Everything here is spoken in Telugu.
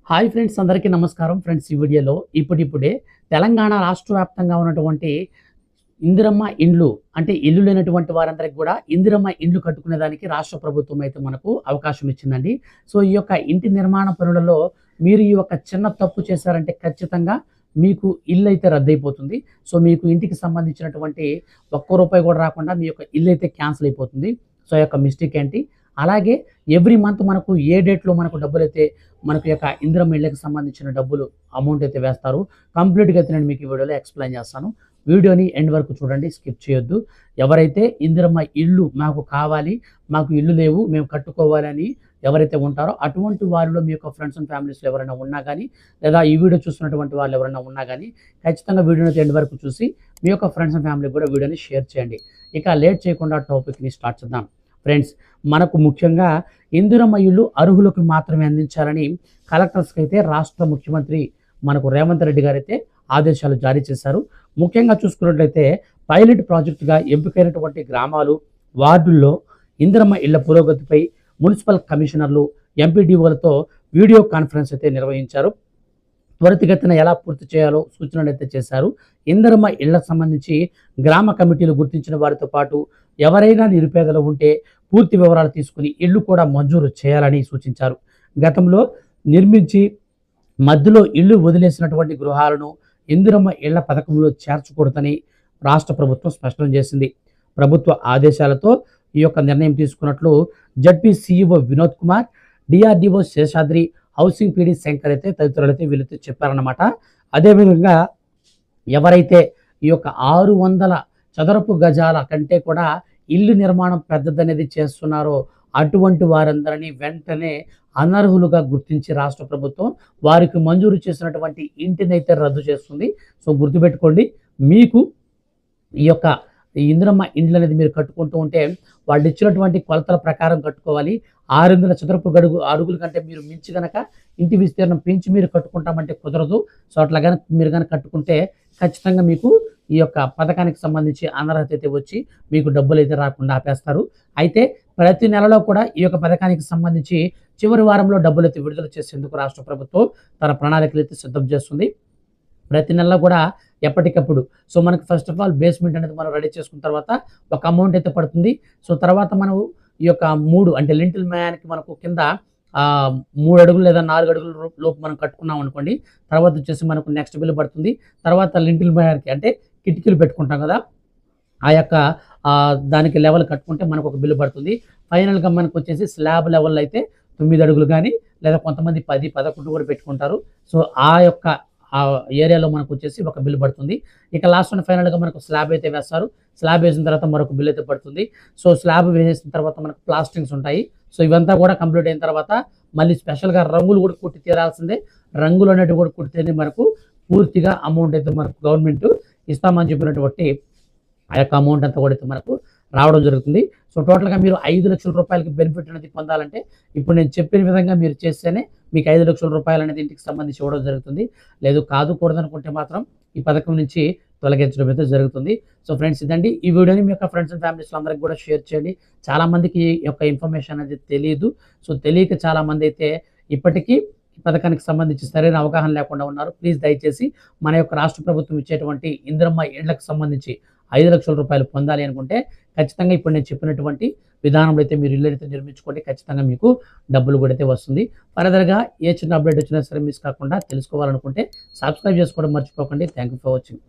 హాయ్ ఫ్రెండ్స్, అందరికీ నమస్కారం. ఫ్రెండ్స్, ఈ వీడియోలో ఇప్పుడిప్పుడే తెలంగాణ రాష్ట్ర వ్యాప్తంగా ఉన్నటువంటి ఇందిరమ్మ ఇండ్లు అంటే ఇల్లు లేనటువంటి వారందరికీ కూడా ఇందిరమ్మ ఇండ్లు కట్టుకునే దానికి రాష్ట్ర ప్రభుత్వం అయితే మనకు అవకాశం ఇచ్చిందండి. సో ఈ యొక్క ఇంటి నిర్మాణ పనులలో మీరు ఈ యొక్క చిన్న తప్పు చేశారంటే ఖచ్చితంగా మీకు ఇల్లు అయితే రద్దయిపోతుంది. సో మీకు ఇంటికి సంబంధించినటువంటి ఒక్క రూపాయి కూడా రాకుండా మీ యొక్క ఇల్లు అయితే క్యాన్సిల్ అయిపోతుంది. సో ఈ యొక్క మిస్టేక్ ఏంటి? అలాగే ఎవ్రీ మంత్ మనకు ఏ డేట్లో మనకు డబ్బులైతే మనకు యొక్క ఇందిరమ్మ ఇళ్ళకి సంబంధించిన డబ్బులు అమౌంట్ అయితే వేస్తారు. కంప్లీట్‌గా అయితే నేను మీకు ఈ వీడియోలో ఎక్స్‌ప్లెయిన్ చేస్తాను. వీడియోని ఎండ్ వరకు చూడండి, స్కిప్ చేయొద్దు. ఎవరైతే ఇందిరమ్మ ఇల్లు మాకు కావాలి, మాకు ఇల్లు లేవు, మేము కట్టుకోవాలని ఎవరైతే ఉంటారో అటువంటి వారిలో మీ యొక్క ఫ్రెండ్స్ అండ్ ఫ్యామిలీస్‌లో ఎవరైనా ఉన్నా గానీ, లేదా ఈ వీడియో చూస్తున్నటువంటి వాళ్ళు ఎవరైనా ఉన్నా గానీ ఖచ్చితంగా వీడియోని ఎండ్ వరకు చూసి మీ యొక్క ఫ్రెండ్స్ అండ్ ఫ్యామిలీకి కూడా వీడియోని షేర్ చేయండి. ఇక లేట్ చేయకుండా టాపిక్‌ని స్టార్ట్ చేద్దాం. ఫ్రెండ్స్, మనకు ముఖ్యంగా ఇందిరమ్మ ఇల్లు అర్హులకు మాత్రమే అందించాలని కలెక్టర్స్కి అయితే రాష్ట్ర ముఖ్యమంత్రి మనకు రేవంత్ రెడ్డి గారైతే ఆదేశాలు జారీ చేశారు. ముఖ్యంగా చూసుకున్నట్లయితే పైలట్ ప్రాజెక్టుగా ఎంపికైనటువంటి గ్రామాలు, వార్డుల్లో ఇందిరమ్మ ఇళ్ల పురోగతిపై మున్సిపల్ కమిషనర్లు, ఎంపీడీఓలతో వీడియో కాన్ఫరెన్స్ అయితే నిర్వహించారు. త్వరితగతిన ఎలా పూర్తి చేయాలో సూచనలు అయితే చేశారు. ఇందిరమ్మ ఇళ్లకు సంబంధించి గ్రామ కమిటీలు గుర్తించిన వారితో పాటు ఎవరైనా నిరుపేదలు ఉంటే పూర్తి వివరాలు తీసుకుని ఇళ్లు కూడా మంజూరు చేయాలని సూచించారు. గతంలో నిర్మించి మధ్యలో ఇళ్లు వదిలేసినటువంటి గృహాలను ఇందిరమ్మ ఇళ్ల పథకంలో చేర్చకూడదని రాష్ట్ర ప్రభుత్వం స్పష్టం చేసింది. ప్రభుత్వ ఆదేశాలతో ఈ యొక్క నిర్ణయం తీసుకున్నట్లు ZP CEO Vinod Kumar, DRDO Seshadri, housing PD Shankar అయితే తదితరులు అయితే వీళ్ళైతే చెప్పారన్నమాట. అదేవిధంగా ఎవరైతే ఈ యొక్క 600 చదరపు గజాల కంటే కూడా ఇల్లు నిర్మాణం పెద్దదనేది చేస్తున్నారో అటువంటి వారందరినీ వెంటనే అనర్హులుగా గుర్తించి రాష్ట్ర ప్రభుత్వం వారికి మంజూరు చేసినటువంటి ఇంటిని అయితే రద్దు చేస్తుంది. సో గుర్తుపెట్టుకోండి, మీకు ఈ యొక్క ఇందిరమ్మ ఇండ్లు అనేది మీరు కట్టుకుంటూ ఉంటే వాళ్ళు ఇచ్చినటువంటి కొలతల ప్రకారం కట్టుకోవాలి. 600 చదరపు అడుగుల కంటే మీరు మించి గనక ఇంటి విస్తీర్ణం పెంచి మీరు కట్టుకుంటామంటే కుదరదు. సో అట్లా కనుక మీరు కనుక కట్టుకుంటే ఖచ్చితంగా మీకు ఈ యొక్క పథకానికి సంబంధించి అనర్హత అయితే వచ్చి మీకు డబ్బులు అయితే రాకుండా ఆపేస్తారు. అయితే ప్రతి నెలలో కూడా ఈ యొక్క పథకానికి సంబంధించి చివరి వారంలో డబ్బులు అయితే విడుదల చేసేందుకు రాష్ట్ర ప్రభుత్వం తన ప్రణాళికలు అయితే సిద్ధం చేస్తుంది. ప్రతి నెలలో కూడా ఎప్పటికప్పుడు సో మనకు ఫస్ట్ ఆఫ్ ఆల్ బేస్మెంట్ అనేది మనం రెడీ చేసుకున్న తర్వాత ఒక అమౌంట్ అయితే పడుతుంది. సో తర్వాత మనం ఈ యొక్క 3 అంటే లింటిల్ మ్యాన్కి మనకు కింద 3 అడుగులు లేదా 4 అడుగుల లోపు మనం కట్టుకున్నాం అనుకోండి, తర్వాత వచ్చేసి మనకు నెక్స్ట్ బిల్ పడుతుంది. తర్వాత లింటిల్ మ్యాన్కి అంటే కిటికీలు పెట్టుకుంటాం కదా, ఆ యొక్క దానికి లెవెల్ కట్టుకుంటే మనకు ఒక బిల్లు పడుతుంది. ఫైనల్గా మనకు వచ్చేసి స్లాబ్ లెవెల్ అయితే 9 అడుగులు కానీ లేదా కొంతమంది 10, 11 కూడా పెట్టుకుంటారు. సో ఆ యొక్క ఆ ఏరియాలో మనకు వచ్చేసి ఒక బిల్ పడుతుంది. ఇక లాస్ట్ అండ్ ఫైనల్గా మనకు స్లాబ్ అయితే వేస్తారు. స్లాబ్ వేసిన తర్వాత మరొక బిల్ అయితే పడుతుంది. సో స్లాబ్ వేసిన తర్వాత మనకు ప్లాస్టింగ్స్ ఉంటాయి. సో ఇవంతా కూడా కంప్లీట్ అయిన తర్వాత మళ్ళీ స్పెషల్గా రంగులు కూడా కుట్టి తీరాల్సిందే. రంగులు అనేటివి కూడా కుట్టితేనే మనకు పూర్తిగా అమౌంట్ అయితే మనకు గవర్నమెంట్ ఇస్తామని చెప్పినటువంటి ఆ యొక్క అమౌంట్ అంతా కూడా మనకు రావడం జరుగుతుంది. సో టోటల్గా మీరు 5 లక్షల రూపాయలకి బెనిఫిట్ అనేది పొందాలంటే ఇప్పుడు నేను చెప్పిన విధంగా మీరు చేస్తేనే మీకు 5 లక్షల రూపాయలు అనేది ఇంటికి సంబంధించి ఇవ్వడం జరుగుతుంది. లేదు కూడదనుకుంటే మాత్రం ఈ పథకం నుంచి తొలగించడం అయితే జరుగుతుంది. సో ఫ్రెండ్స్, ఇదండి ఈ వీడియోని మీ యొక్క ఫ్రెండ్స్ అండ్ ఫ్యామిలీస్లో అందరికి కూడా షేర్ చేయండి. చాలామందికి ఈ యొక్క ఇన్ఫర్మేషన్ అనేది తెలియదు. సో తెలియక చాలామంది అయితే ఇప్పటికీ ఈ పథకానికి సంబంధించి సరైన అవగాహన లేకుండా ఉన్నారు. ప్లీజ్ దయచేసి మన యొక్క రాష్ట్ర ప్రభుత్వం ఇచ్చేటువంటి ఇందిరమ్మ ఇళ్లకు సంబంధించి 5 లక్షల రూపాయలు పొందాలి అనుకుంటే ఖచ్చితంగా ఇప్పుడు నేను చెప్పినటువంటి విధానంలో అయితే మీరు ఇల్లు అయితే నిర్మించుకోండి. ఖచ్చితంగా మీకు డబ్బులు కూడా అయితే వస్తుంది. ఫర్దర్గా ఏ చిన్న అప్డేట్ వచ్చినా సరే మిస్ కాకుండా తెలుసుకోవాలనుకుంటే సబ్స్క్రైబ్ చేసుకోవడం మర్చిపోకండి. Thank you for watching.